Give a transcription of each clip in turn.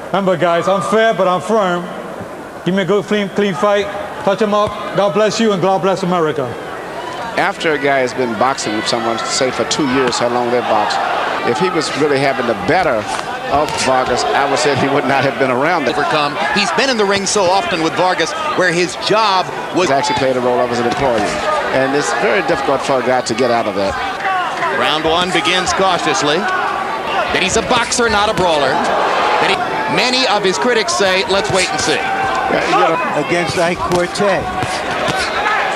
Remember, guys, I'm fair, but I'm firm. Give me a good, clean fight. Touch him up. God bless you, and God bless America. After a guy has been boxing with someone, say for 2 years, how long they've boxed, if he was really having the better of Vargas, I would say he would not have been around. Overcome. He's been in the ring so often with Vargas where his job was actually played a role of as an employee. And it's very difficult for a guy to get out of that. Round one begins cautiously. That he's a boxer, not a brawler. Many of his critics say, let's wait and see. Against Quartey.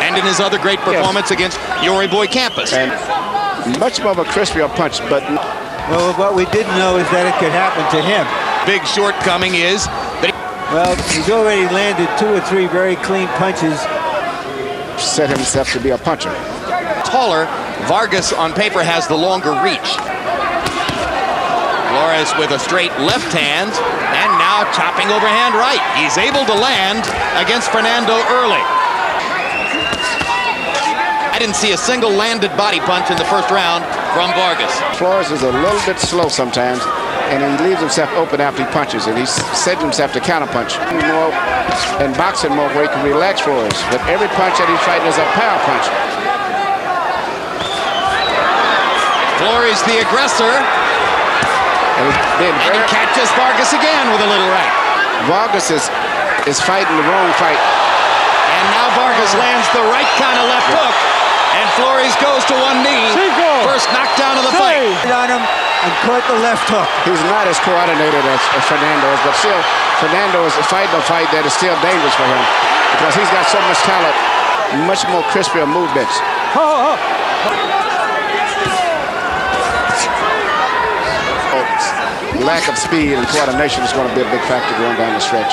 And in his other great performance against Yori boy Campas. And much more of a crispier punch, but... Well, what we didn't know is that it could happen to him. Big shortcoming is that well, he's already landed 2 or 3 very clean punches. Set himself to be a puncher. Taller, Vargas on paper has the longer reach. Flores with a straight left hand, and now chopping overhand right. He's able to land against Fernando early. I didn't see a single landed body punch in the first round from Vargas. Flores is a little bit slow sometimes, and he leaves himself open after he punches, and he's set himself to counterpunch. More and boxing more where he can relax Flores, but every punch that he's fighting is a power punch. Flores the aggressor. And he catches Vargas again with a little right. Vargas is fighting the wrong fight. And now Vargas lands the right kind of left hook. And Flores goes to one knee. First knockdown of the fight. On him and caught the left hook. He's not as coordinated as Fernando is, but still, Fernando is fighting a fight that is still dangerous for him because he's got so much talent, much more crispier movements. Lack of speed and coordination is going to be a big factor going down the stretch.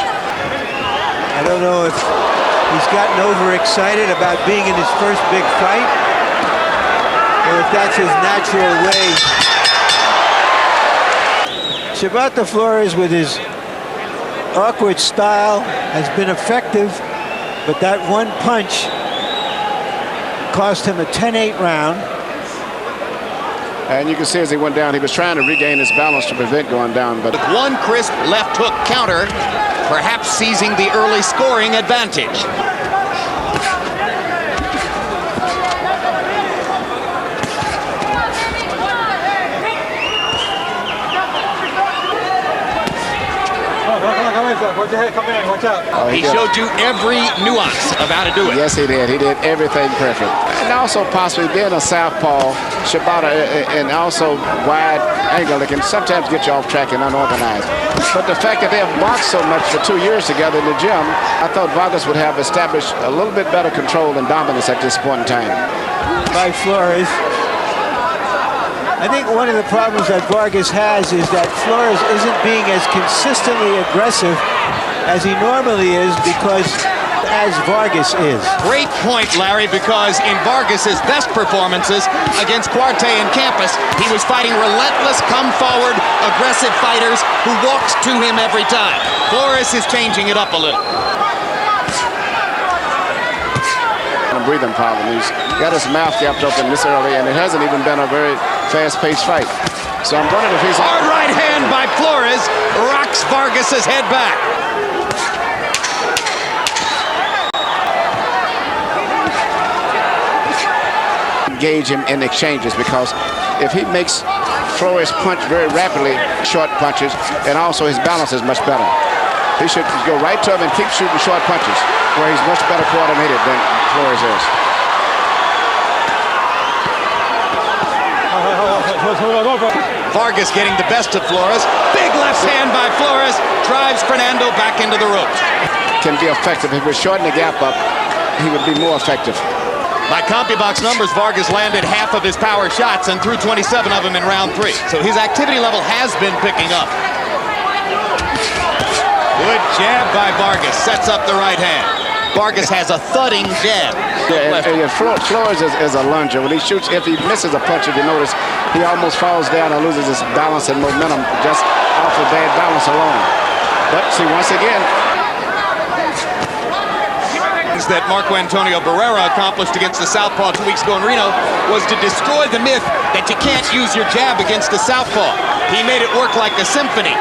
I don't know if he's gotten overexcited about being in his first big fight, or if that's his natural way. Shibata Flores, with his awkward style, has been effective, but that one punch cost him a 10-8 round. And you can see as he went down, he was trying to regain his balance to prevent going down. But with one crisp left hook counter, perhaps seizing the early scoring advantage. Watch out. He showed you every nuance of how to do it. Yes, he did. He did everything perfect. And also possibly being a southpaw, Shibata, and also wide angle, it can sometimes get you off track and unorganized. But the fact that they have boxed so much for 2 years together in the gym, I thought Vargas would have established a little bit better control and dominance at this point in time. By Flores. I think one of the problems that Vargas has is that Flores isn't being as consistently aggressive as he normally is because as Vargas is. Great point, Larry, because in Vargas's best performances against Quartey and Campas, he was fighting relentless, come-forward, aggressive fighters who walks to him every time. Flores is changing it up a little. Breathing problem. He's got his mouth gapped open this early, and it hasn't even been a very fast-paced fight. So I'm wondering if he's... Hard right hand by Flores rocks Vargas's head back. Engage him in exchanges, because if he makes Flores punch very rapidly, short punches, and also his balance is much better. He should go right to him and keep shooting short punches, where he's much better coordinated than Flores is. Vargas getting the best of Flores. Big left hand by Flores drives Fernando back into the ropes. Can be effective. If we shorten the gap up, he would be more effective. By CompuBox numbers, Vargas landed half of his power shots and threw 27 of them in round 3. So his activity level has been picking up. Good jab by Vargas, sets up the right hand. Vargas has a thudding jab. Flores is a lunger. When he shoots, if he misses a punch, if you notice, he almost falls down and loses his balance and momentum just off of bad balance alone. But see, once again, that Marco Antonio Barrera accomplished against the southpaw 2 weeks ago in Reno was to destroy the myth that you can't use your jab against the southpaw. He made it work like a symphony.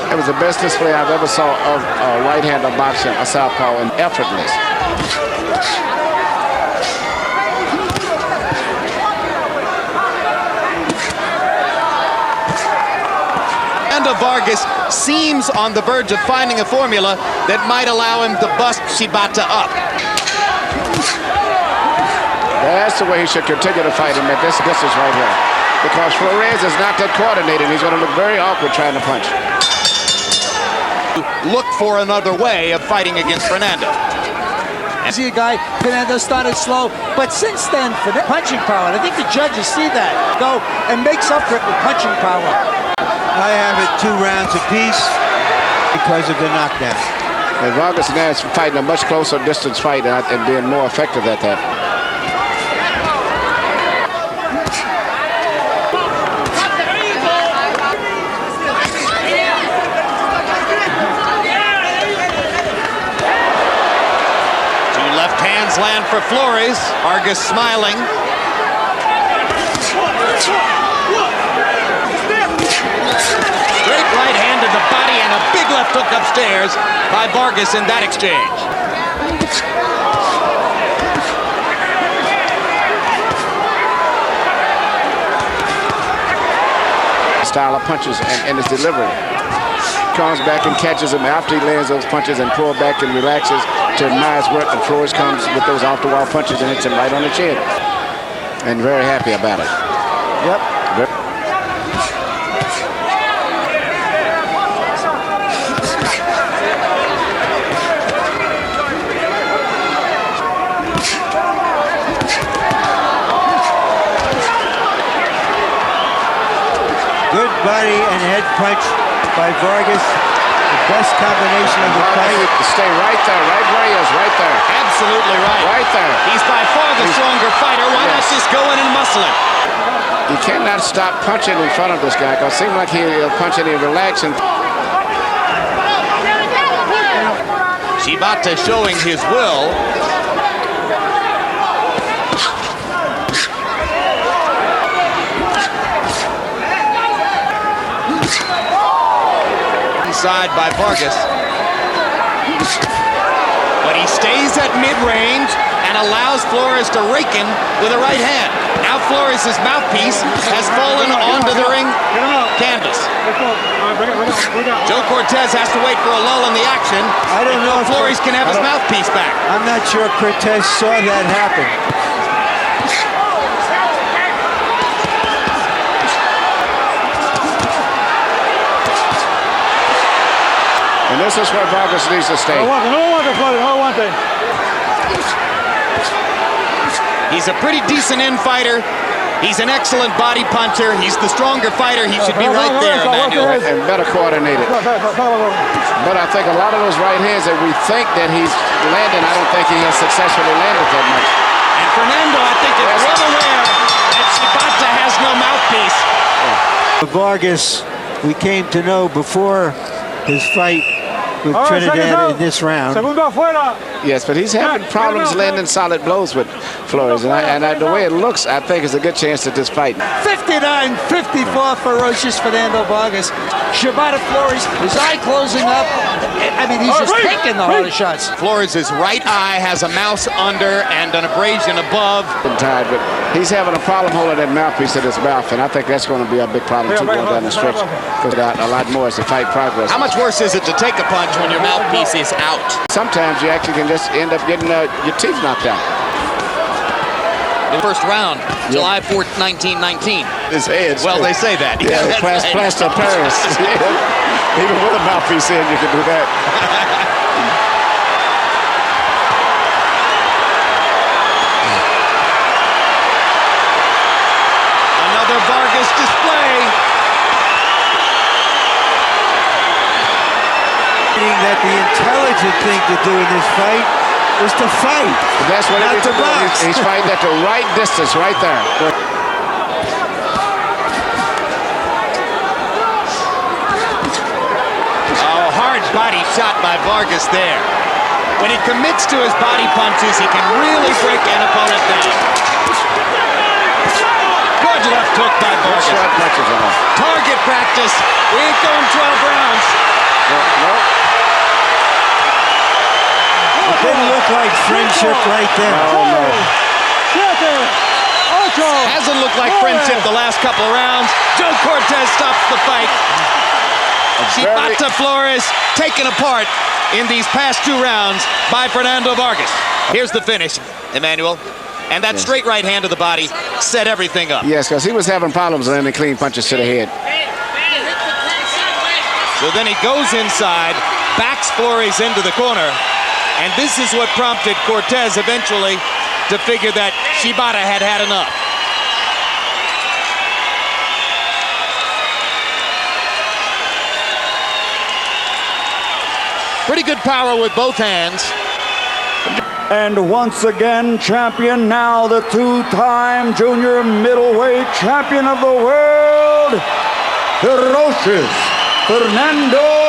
It was the best display I've ever saw of right-hander boxing, a southpaw, and effortless. Fernando Vargas seems on the verge of finding a formula that might allow him to bust Shibata up. That's the way he should continue to fight him at this distance right here. Because Flores is not that coordinated. He's going to look very awkward trying to punch. Look for another way of fighting against Fernando. See a guy, Fernando started slow, but since then, for the punching power, and I think the judges see that, go and makes up for it with punching power. I have it 2 rounds apiece because of the knockdown. And Vargas now is fighting a much closer distance fight and being more effective at that. Land for Flores. Vargas smiling. Straight right hand to the body and a big left hook upstairs by Vargas in that exchange. Style of punches and his delivery. Comes back and catches him after he lands those punches and pulls back and relaxes to admire his work, and Flores comes with those off-the-wall punches and hits him right on the chin. And very happy about it. Yep. Good body and head punch by Vargas. The best combination of the fight. Stay right there, right where he is, right there. Absolutely right. Right there. He's by far the stronger fighter. Why not just go in and muscle him? You cannot stop punching in front of this guy, because it seems like he'll punch and he'll relax. And Shibata showing his will. Inside by Vargas. But he stays at mid-range and allows Flores to rake him with a right hand. Now Flores' mouthpiece has fallen onto the ring canvas. Joe Cortez has to wait for a lull in the action. I don't know if Flores can have his mouthpiece back. I'm not sure Cortez saw that happen. And this is where Vargas needs to stay. He's a pretty decent in-fighter. He's an excellent body puncher. He's the stronger fighter. He should be right there, Emmanuel. And better coordinated. But I think a lot of those right hands that we think that he's landing, I don't think he has successfully landed that much. And Fernando, I think, is well aware that Shibata has no mouthpiece. Vargas, we came to know before his fight with Trinidad in this round. Yes, but he's having problems landing solid blows with Flores. And the way it looks, I think it's a good chance at this fight. 59-54, ferocious Fernando Vargas. Shibata Flores, his eye closing up. I mean, he's just taking the hardest shots. Flores' right eye has a mouse under and an abrasion above. Tired, but he's having a problem holding that mouthpiece in his mouth, and I think that's going to be a big problem too going down the stretch. Because a lot more as the fight progresses. How much worse is it to take a punch when your mouthpiece is out? Sometimes you actually can just end up getting your teeth knocked out. The first round, July 4th, 1919. His head. Well, they say that. Yeah, plaster Paris. Even with a mouthpiece in, you can do that. Another Vargas display. That the intelligent thing to do in this fight is to fight. That's what not to box. He's fighting at the right distance, right there. Oh, hard body shot by Vargas there. When he commits to his body punches, he can really break an opponent down. Good left hook by Vargas. Target practice. We ain't going 12 rounds. looked like friendship right there. Oh, no. Hasn't looked like friendship the last couple of rounds. Joe Quartey stops the fight. Shibata Flores taken apart in these past 2 rounds by Fernando Vargas. Here's the finish, Emmanuel. And that straight right hand to the body set everything up. Yes, because he was having problems landing clean punches to the head. So then he goes inside, backs Flores into the corner, and this is what prompted Quartey eventually to figure that Shibata had had enough. Pretty good power with both hands. And once again, champion, now the 2-time junior middleweight champion of the world, ferocious Fernando